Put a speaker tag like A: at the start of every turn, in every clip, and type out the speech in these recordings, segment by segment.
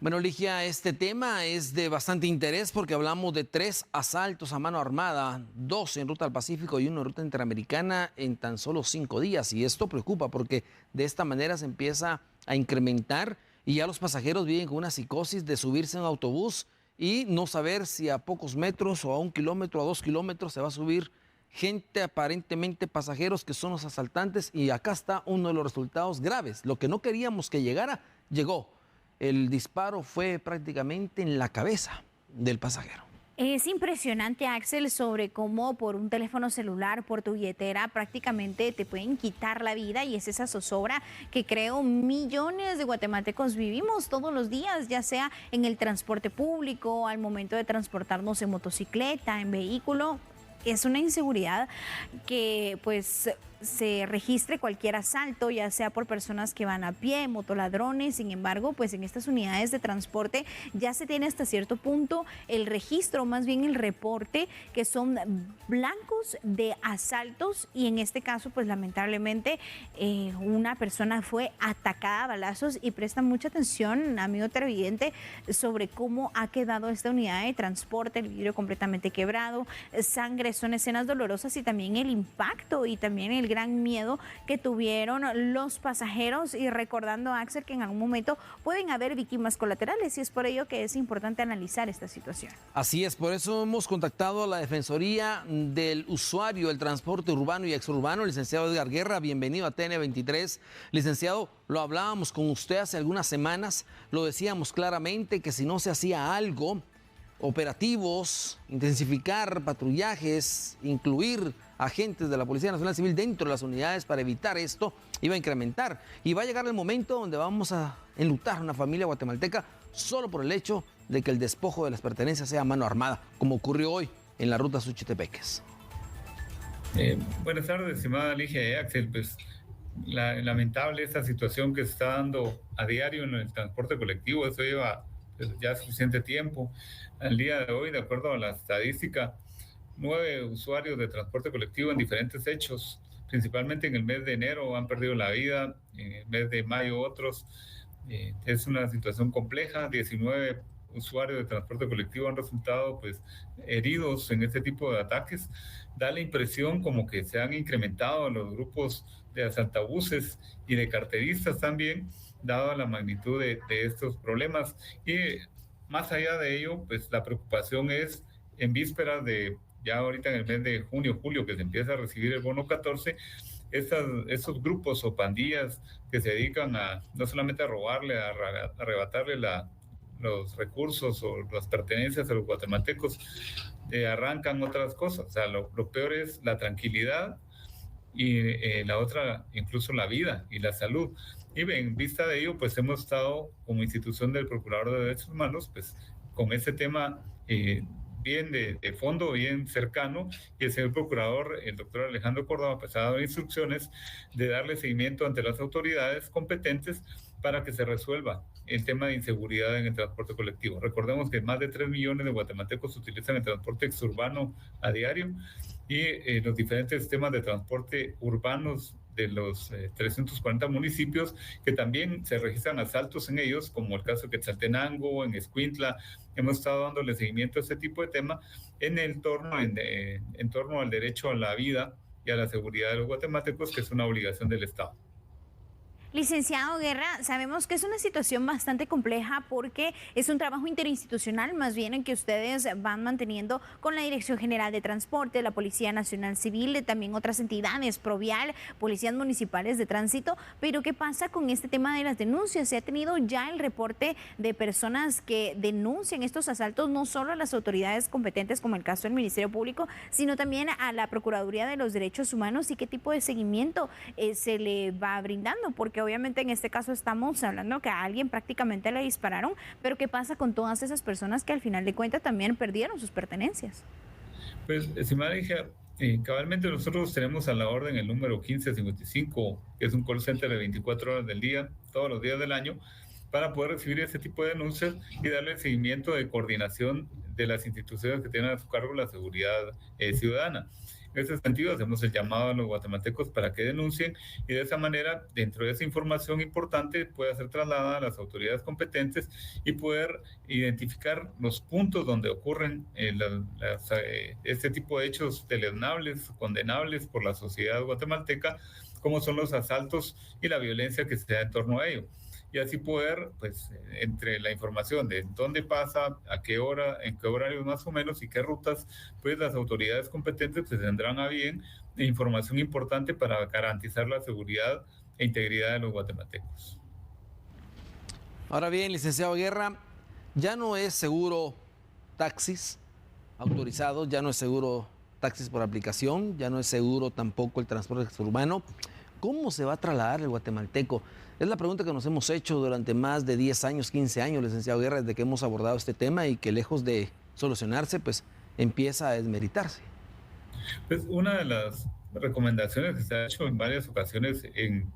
A: Bueno, Ligia, este tema es de bastante interés porque hablamos de 3 asaltos a mano armada, 2 en ruta al Pacífico y 1 en ruta interamericana en tan solo 5 días. Y esto preocupa porque de esta manera se empieza a incrementar y ya los pasajeros viven con una psicosis de subirse a un autobús y no saber si a pocos metros o a 1 kilómetro o a 2 kilómetros se va a subir gente, aparentemente pasajeros que son los asaltantes. Y acá está uno de los resultados graves. Lo que no queríamos que llegara, llegó. El disparo fue prácticamente en la cabeza del pasajero.
B: Es impresionante, Axel, sobre cómo por un teléfono celular, por tu billetera, prácticamente te pueden quitar la vida, y es esa zozobra que creo millones de guatemaltecos vivimos todos los días, ya sea en el transporte público, al momento de transportarnos en motocicleta, en vehículo. Es una inseguridad que pues se registre cualquier asalto, ya sea por personas que van a pie, motoladrones. Sin embargo, pues en estas unidades de transporte ya se tiene hasta cierto punto el registro, más bien el reporte, que son blancos de asaltos, y en este caso pues lamentablemente una persona fue atacada a balazos. Y presta mucha atención, amigo televidente, sobre cómo ha quedado esta unidad de transporte, el vidrio completamente quebrado, sangre, son escenas dolorosas, y también el impacto y también el gran miedo que tuvieron los pasajeros, y recordando, Axel, que en algún momento pueden haber víctimas colaterales, y es por ello que es importante analizar esta situación.
A: Así es, por eso hemos contactado a la Defensoría del Usuario del Transporte Urbano y Exurbano, el licenciado Edgar Guerra. Bienvenido a TN23. Licenciado, lo hablábamos con usted hace algunas semanas, lo decíamos claramente que si no se hacía algo, operativos, intensificar patrullajes, incluir agentes de la Policía Nacional Civil dentro de las unidades para evitar esto, iba a incrementar. Y va a llegar el momento donde vamos a enlutar a una familia guatemalteca solo por el hecho de que el despojo de las pertenencias sea a mano armada, como ocurrió hoy en la ruta Suchitepeques.
C: Buenas tardes, estimada Ligia y Axel. Pues lamentable esta situación que se está dando a diario en el transporte colectivo. Eso lleva ya suficiente tiempo. Al día de hoy, de acuerdo a la estadística, 9 usuarios de transporte colectivo en diferentes hechos, principalmente en el mes de enero, han perdido la vida, en el mes de mayo otros. Es una situación compleja. 19 usuarios de transporte colectivo han resultado pues heridos en este tipo de ataques. Da la impresión como que se han incrementado los grupos de asaltabuses y de carteristas también, dado la magnitud de estos problemas. Y más allá de ello, pues la preocupación es en vísperas de, ya ahorita en el mes de junio, julio, que se empieza a recibir el bono 14, esos grupos o pandillas que se dedican a no solamente a robarle, a arrebatarle los recursos o las pertenencias a los guatemaltecos, arrancan otras cosas. O sea, lo peor es la tranquilidad y la otra, incluso la vida y la salud. Y en vista de ello, pues hemos estado como institución del Procurador de Derechos Humanos, pues con este tema bien de fondo, bien cercano, y el señor Procurador, el doctor Alejandro Córdoba, pues ha dado instrucciones de darle seguimiento ante las autoridades competentes para que se resuelva el tema de inseguridad en el transporte colectivo. Recordemos que más de 3 millones de guatemaltecos utilizan el transporte exurbano a diario, y los diferentes sistemas de transporte urbanos de los 340 municipios, que también se registran asaltos en ellos, como el caso de Quetzaltenango, en Escuintla. Hemos estado dándole seguimiento a este tipo de tema en torno al derecho a la vida y a la seguridad de los guatemaltecos, que es una obligación del Estado.
B: Licenciado Guerra, sabemos que es una situación bastante compleja porque es un trabajo interinstitucional, más bien en que ustedes van manteniendo con la Dirección General de Transporte, la Policía Nacional Civil, también otras entidades, Provial, policías municipales de tránsito. Pero ¿qué pasa con este tema de las denuncias? ¿Se ha tenido ya el reporte de personas que denuncian estos asaltos, no solo a las autoridades competentes como el caso del Ministerio Público, sino también a la Procuraduría de los Derechos Humanos? ¿Y qué tipo de seguimiento se le va brindando? Porque obviamente en este caso estamos hablando que a alguien prácticamente le dispararon, pero ¿qué pasa con todas esas personas que al final de cuentas también perdieron sus pertenencias?
C: Pues, estimada hija, cabalmente nosotros tenemos a la orden el número 1555, que es un call center de 24 horas del día, todos los días del año, para poder recibir ese tipo de denuncias y darle seguimiento de coordinación de las instituciones que tienen a su cargo la seguridad ciudadana. En ese sentido, hacemos el llamado a los guatemaltecos para que denuncien y de esa manera, dentro de esa información importante, pueda ser trasladada a las autoridades competentes y poder identificar los puntos donde ocurren este tipo de hechos deleznables, condenables por la sociedad guatemalteca, como son los asaltos y la violencia que se da en torno a ello. Y así poder, pues, entre la información de dónde pasa, a qué hora, en qué horarios más o menos y qué rutas, pues las autoridades competentes pues, tendrán a bien información importante para garantizar la seguridad e integridad de los guatemaltecos.
A: Ahora bien, licenciado Guerra, ya no es seguro taxis autorizados, ya no es seguro taxis por aplicación, ya no es seguro tampoco el transporte extraurbano. ¿Cómo se va a trasladar el guatemalteco? Es la pregunta que nos hemos hecho durante más de 10 años, 15 años, licenciado Guerra, desde que hemos abordado este tema y que lejos de solucionarse, pues empieza a desmeritarse.
C: Pues una de las recomendaciones que se ha hecho en varias ocasiones en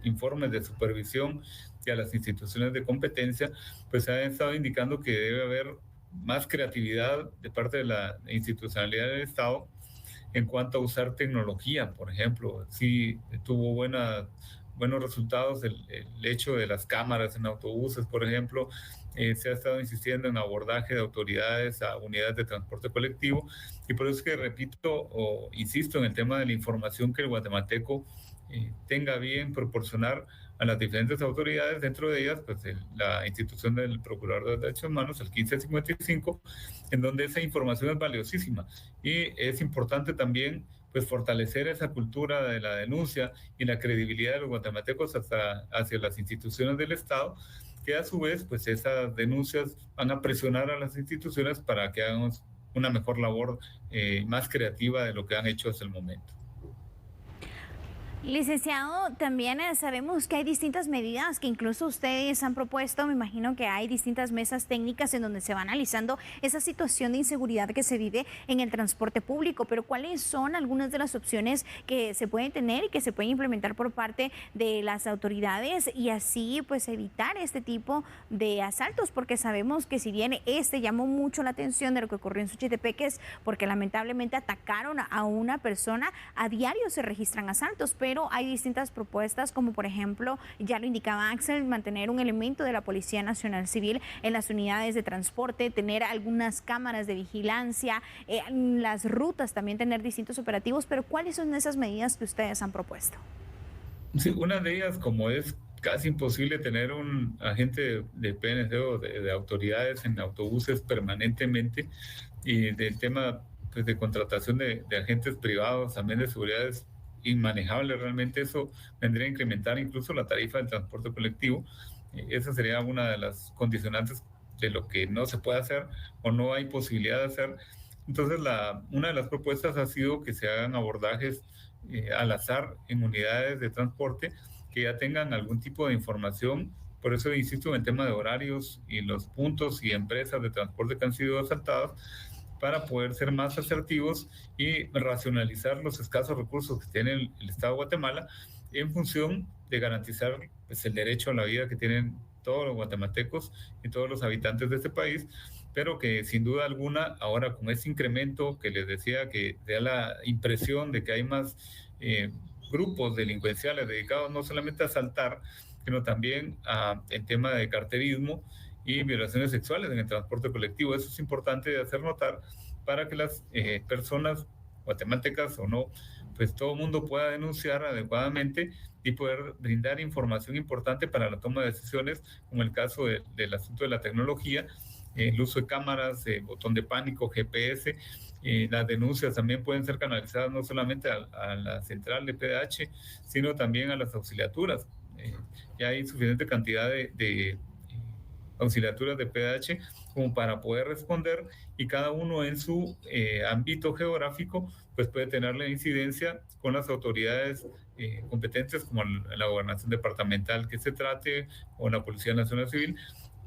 C: informes de supervisión y a las instituciones de competencia, pues se ha estado indicando que debe haber más creatividad de parte de la institucionalidad del Estado en cuanto a usar tecnología. Por ejemplo, sí tuvo buenos resultados el hecho de las cámaras en autobuses, por ejemplo. Se ha estado insistiendo en abordaje de autoridades a unidades de transporte colectivo y por eso es que repito o insisto en el tema de la información que el guatemalteco tenga bien proporcionar a las diferentes autoridades, dentro de ellas pues la institución del Procurador de Derechos Humanos, el 1555, en donde esa información es valiosísima y es importante también pues fortalecer esa cultura de la denuncia y la credibilidad de los guatemaltecos hacia las instituciones del Estado, que a su vez pues esas denuncias van a presionar a las instituciones para que hagan una mejor labor más creativa de lo que han hecho hasta el momento.
B: Licenciado, también sabemos que hay distintas medidas que incluso ustedes han propuesto. Me imagino que hay distintas mesas técnicas en donde se va analizando esa situación de inseguridad que se vive en el transporte público, pero ¿cuáles son algunas de las opciones que se pueden tener y que se pueden implementar por parte de las autoridades y así pues evitar este tipo de asaltos? Porque sabemos que si bien llamó mucho la atención de lo que ocurrió en Suchitepeques, porque lamentablemente atacaron a una persona, a diario se registran asaltos, pero hay distintas propuestas, como por ejemplo, ya lo indicaba Axel, mantener un elemento de la Policía Nacional Civil en las unidades de transporte, tener algunas cámaras de vigilancia, las rutas también tener distintos operativos, pero ¿cuáles son esas medidas que ustedes han propuesto?
C: Sí, una de ellas, como es casi imposible tener un agente de PNC o de autoridades en autobuses permanentemente, y del tema pues, de contratación de agentes privados, también de seguridad, es inmanejable. Realmente eso vendría a incrementar incluso la tarifa del transporte colectivo. Esa sería una de las condicionantes de lo que no se puede hacer o no hay posibilidad de hacer. Entonces, una de las propuestas ha sido que se hagan abordajes al azar en unidades de transporte que ya tengan algún tipo de información. Por eso insisto en el tema de horarios y los puntos y empresas de transporte que han sido asaltadas, para poder ser más asertivos y racionalizar los escasos recursos que tiene el Estado de Guatemala en función de garantizar pues, el derecho a la vida que tienen todos los guatemaltecos y todos los habitantes de este país, pero que sin duda alguna, ahora con ese incremento que les decía, que da la impresión de que hay más grupos delincuenciales dedicados no solamente a asaltar, sino también en tema de carterismo y violaciones sexuales en el transporte colectivo. Eso es importante de hacer notar para que las personas guatemaltecas o no, pues todo el mundo pueda denunciar adecuadamente y poder brindar información importante para la toma de decisiones, como el caso del asunto de la tecnología, el uso de cámaras, botón de pánico, GPS. Las denuncias también pueden ser canalizadas no solamente a la central de PDH, sino también a las auxiliaturas. Ya hay suficiente cantidad de auxiliaturas de PDH como para poder responder, y cada uno en su ámbito geográfico pues puede tener la incidencia con las autoridades competentes, como la gobernación departamental que se trate o la Policía Nacional Civil,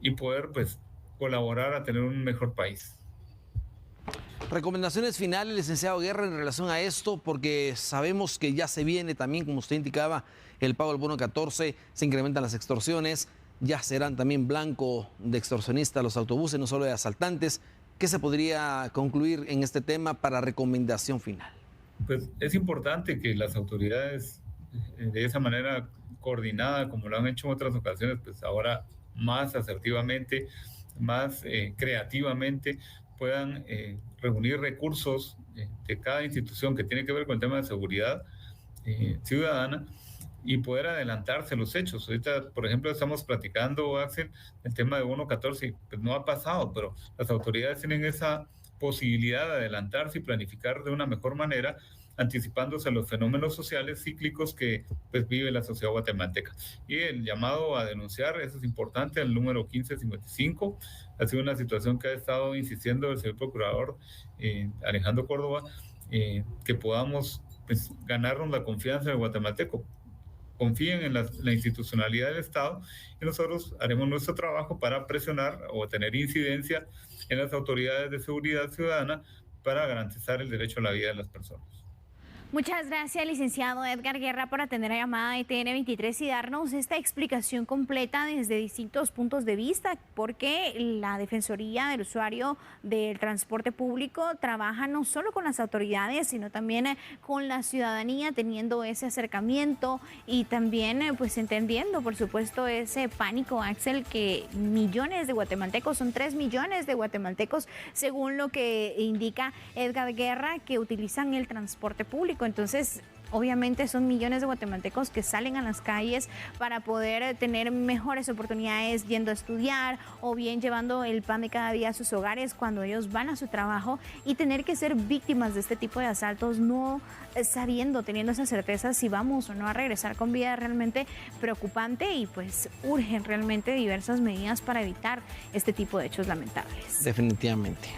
C: y poder pues colaborar a tener un mejor país.
A: Recomendaciones finales, licenciado Guerra, en relación a esto, porque sabemos que ya se viene también, como usted indicaba, el pago del bono 14, se incrementan las extorsiones, ya serán también blanco de extorsionistas los autobuses, no solo de asaltantes. ¿Qué se podría concluir en este tema para recomendación final?
C: pues es importante que las autoridades de esa manera coordinada, como lo han hecho en otras ocasiones, pues ahora más asertivamente, más creativamente, puedan reunir recursos de cada institución que tiene que ver con el tema de seguridad ciudadana y poder adelantarse los hechos. Ahorita, por ejemplo, estamos platicando, Axel, el tema de 114, pues no ha pasado, pero las autoridades tienen esa posibilidad de adelantarse y planificar de una mejor manera, anticipándose a los fenómenos sociales cíclicos que pues, vive la sociedad guatemalteca. Y el llamado a denunciar, eso es importante, el número 1555, ha sido una situación que ha estado insistiendo el señor procurador Alejandro Córdoba, que podamos pues, ganarnos la confianza del guatemalteco. Confíen en la institucionalidad del Estado y nosotros haremos nuestro trabajo para presionar o tener incidencia en las autoridades de seguridad ciudadana para garantizar el derecho a la vida de las personas.
B: Muchas gracias, licenciado Edgar Guerra, por atender la llamada de TN23 y darnos esta explicación completa desde distintos puntos de vista, porque la Defensoría del Usuario del Transporte Público trabaja no solo con las autoridades, sino también con la ciudadanía, teniendo ese acercamiento y también pues entendiendo, por supuesto, ese pánico, Axel, que millones de guatemaltecos, son 3 millones de guatemaltecos, según lo que indica Edgar Guerra, que utilizan el transporte público. Entonces, obviamente son millones de guatemaltecos que salen a las calles para poder tener mejores oportunidades yendo a estudiar o bien llevando el pan de cada día a sus hogares cuando ellos van a su trabajo, y tener que ser víctimas de este tipo de asaltos no sabiendo, teniendo esa certeza si vamos o no a regresar con vida, es realmente preocupante y pues urgen realmente diversas medidas para evitar este tipo de hechos lamentables.
A: Definitivamente.